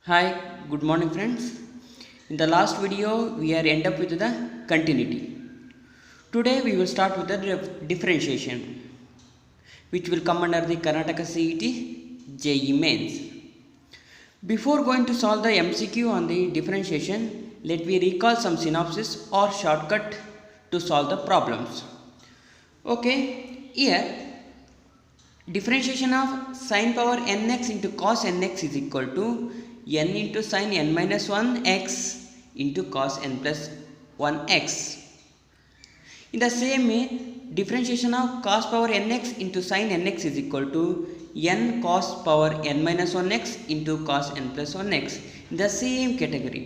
Hi, good morning friends. In the last video, we are end up with the continuity. Today we will start with the differentiation, which will come under the Karnataka CET JEE Mains. Before going to solve the MCQ on the differentiation, let me recall some synopsis or shortcut to solve the problems. Okay, here differentiation of sin power nx into cos nx is equal to n into sin n minus 1 x into cos n plus 1 x. In the same way, differentiation of cos power nx into sin nx is equal to n cos power n minus 1 x into cos n plus 1 x. In the same category.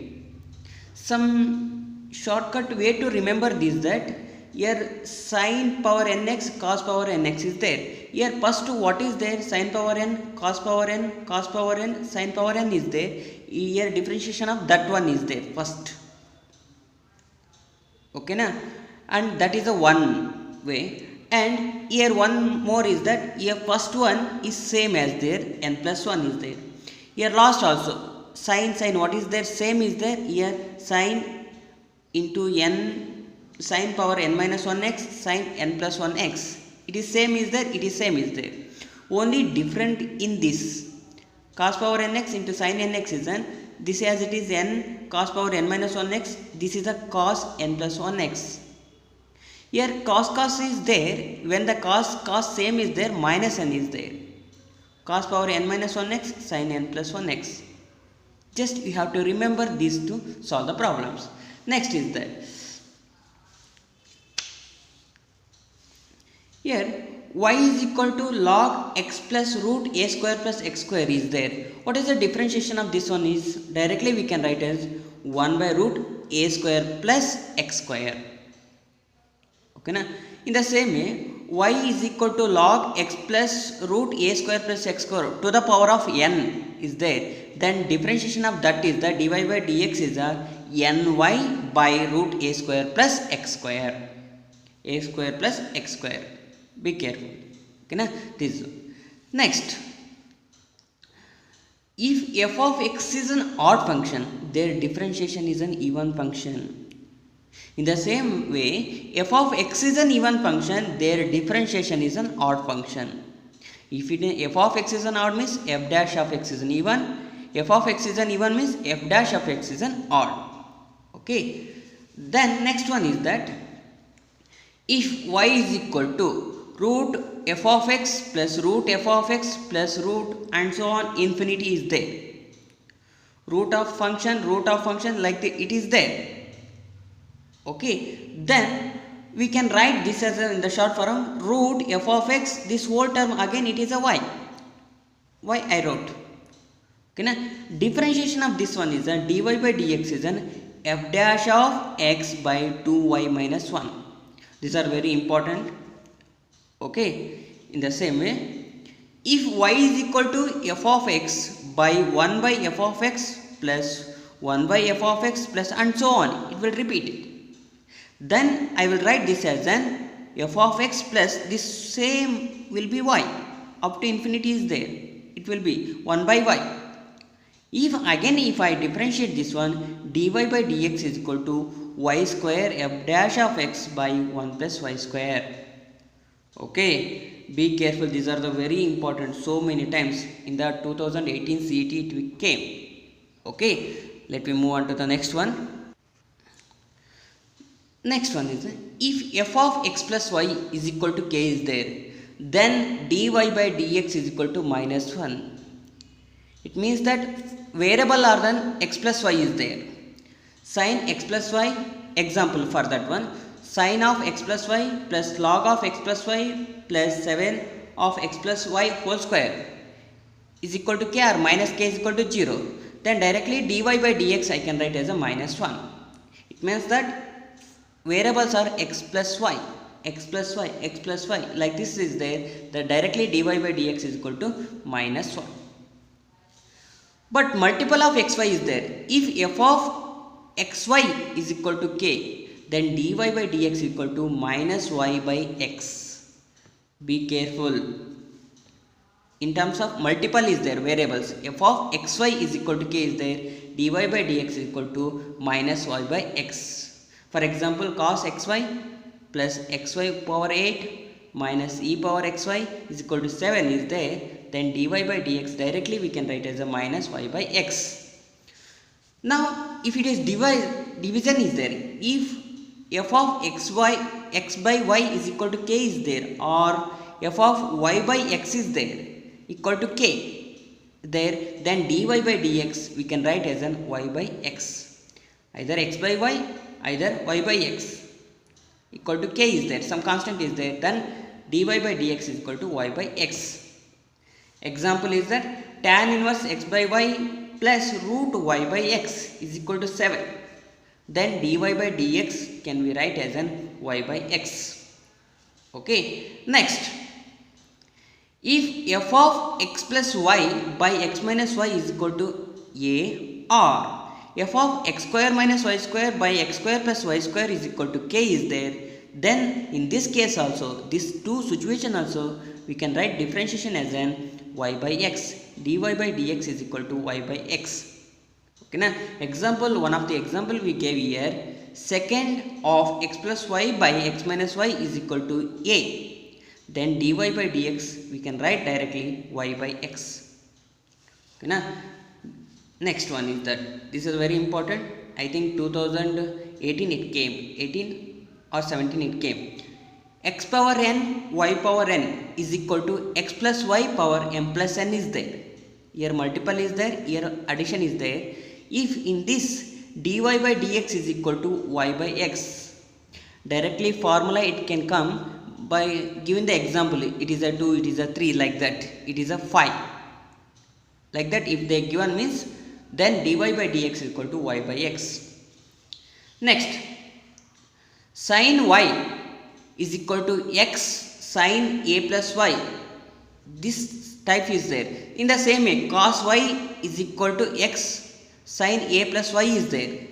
Some shortcut way to remember this that here sin power nx cos power nx is there. Here first what is there? Sin power n cos power n cos power n sin power n is there. Here differentiation of that one is there first. Okay na, and that is the one way. And here one more is that here first one is same as there, n plus 1 is there. Here last also sin what is there? Same is there. Here sin into n sin power n minus 1 x sin n plus 1 x. It is same is there, it is same is there. Only different in this cos power nx into sin nx is n. This as it is n cos power n minus 1 x. This is a cos n plus 1 x. Here cos is there. When the cos same is there, minus n is there. Cos power n minus 1 x sin n plus 1 x. Just you have to remember these to solve the problems. Next is that here y is equal to log x plus root a square plus x square is there. What is the differentiation of this one is directly we can write as 1 by root a square plus x square. Okay na? In the same way, y is equal to log x plus root a square plus x square to the power of n is there. Then differentiation of that is the dy by dx is a ny by root a square plus x square. A square plus x square. Be careful. Okay na? This next, if f of x is an odd function, their differentiation is an even function. In the same way, f of x is an even function, their differentiation is an odd function. If f of x is an odd means f dash of x is an even, f of x is an even means f dash of x is an odd. Okay. Then next one is that if y is equal to root f of x plus root f of x plus root and so on infinity is there. Root of function like it is there. Okay, then we can write this as in the short form root f of x, this whole term again it is a y. Y I wrote. Okay na? Differentiation of this one is a dy by dx is an f dash of x by 2y minus 1. These are very important. Okay, in the same way, if y is equal to f of x by 1 by f of x plus 1 by f of x plus and so on, it will repeat it. Then I will write this as an f of x plus this same will be y up to infinity is there. It will be 1 by y. If I differentiate this one, dy by dx is equal to y square f dash of x by 1 plus y square. Okay, be careful, these are the very important, so many times in the 2018 CET it came. Okay, let me move on to the next one. Next one is if f of x plus y is equal to k is there, then dy by dx is equal to minus 1. It means that variable other than x plus y is there. Sin x plus y, example for that one, sin of x plus y plus log of x plus y plus 7 of x plus y whole square is equal to k or minus k is equal to 0. Then directly dy by dx I can write as a minus 1. It means that variables are x plus y, x plus y, x plus y like this is there, that directly dy by dx is equal to minus 1. But multiple of xy is there. If f of xy is equal to k, then dy by dx is equal to minus y by x. Be careful. in terms of multiple is there variables, f of xy is equal to k is there, dy by dx is equal to minus y by x. For example, cos xy plus xy power 8 minus e power xy is equal to 7 is there, then dy by dx directly we can write as a minus y by x. Now if it is division is there, if f of x by y is equal to k is there, or f of y by x is there equal to k there, then dy by dx we can write as an y by x. Either x by y, either y by x equal to k is there, some constant is there, then dy by dx is equal to y by x. Example is that tan inverse x by y plus root y by x is equal to 7. Then dy by dx can be write as an y by x. Okay. Next, if f of x plus y by x minus y is equal to a, or f of x square minus y square by x square plus y square is equal to k is there, then in this case also, this two situation also, we can write differentiation as an y by x. dy by dx is equal to y by x. Okay, na? Example, one of the example we gave here, second of x plus y by x minus y is equal to a. Then dy by dx we can write directly y by x. Okay, na? Next one is that, this is very important, I think 2018 it came, 18 or 17 it came. X power n, y power n is equal to x plus y power m plus n is there. Here multiple is there, here addition is there. If in this dy by dx is equal to y by x, directly formula it can come by giving the example, it is a 2, it is a 3, like that, it is a 5. Like that if they given means, then dy by dx is equal to y by x. Next, sin y is equal to x sin a plus y. This type is there. In the same way, cos y is equal to x sin a plus y is there.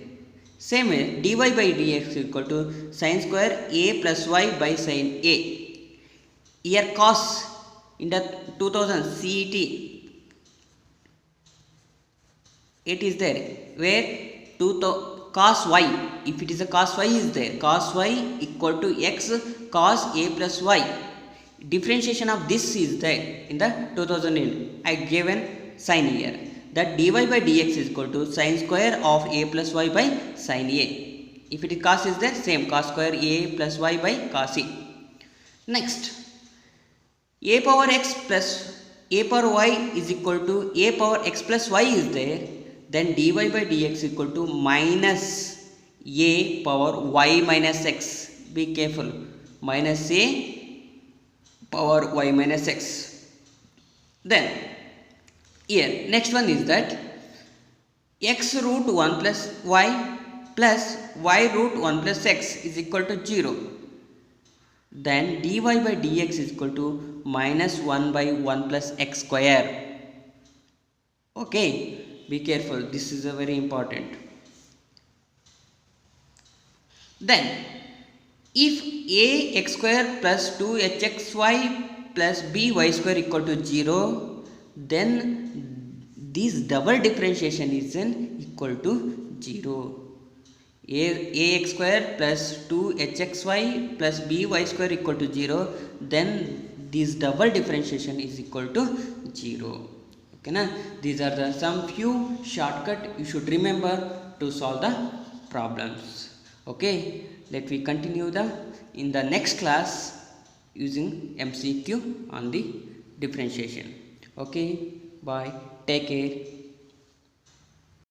Same way, dy by dx is equal to sin square a plus y by sin a. Here cos in the 2000 CET, it is there, where cos y, if it is a cos y is there, cos y equal to x cos a plus y. Differentiation of this is there in the 2000 I given sign here, that dy by dx is equal to sin square of a plus y by sin a. If it is cos is there, same cos square a plus y by cos a. Next, a power x plus a power y is equal to a power x plus y is there, then dy by dx equal to minus a power y minus x. Be careful, minus a power y minus x. Then here next one is that x root 1 plus y root 1 plus x is equal to 0. Then dy by dx is equal to minus 1 by 1 plus x square. Okay, be careful, this is a very important. Then if a x square plus 2hxy plus by square equal to 0, then this double differentiation is equal to 0. Ax square plus 2hxy plus by square equal to 0, then this double differentiation is equal to 0. Okay, na? These are the some few shortcut you should remember to solve the problems. Okay, let me continue in the next class using MCQ on the differentiation. Okay, bye, take care.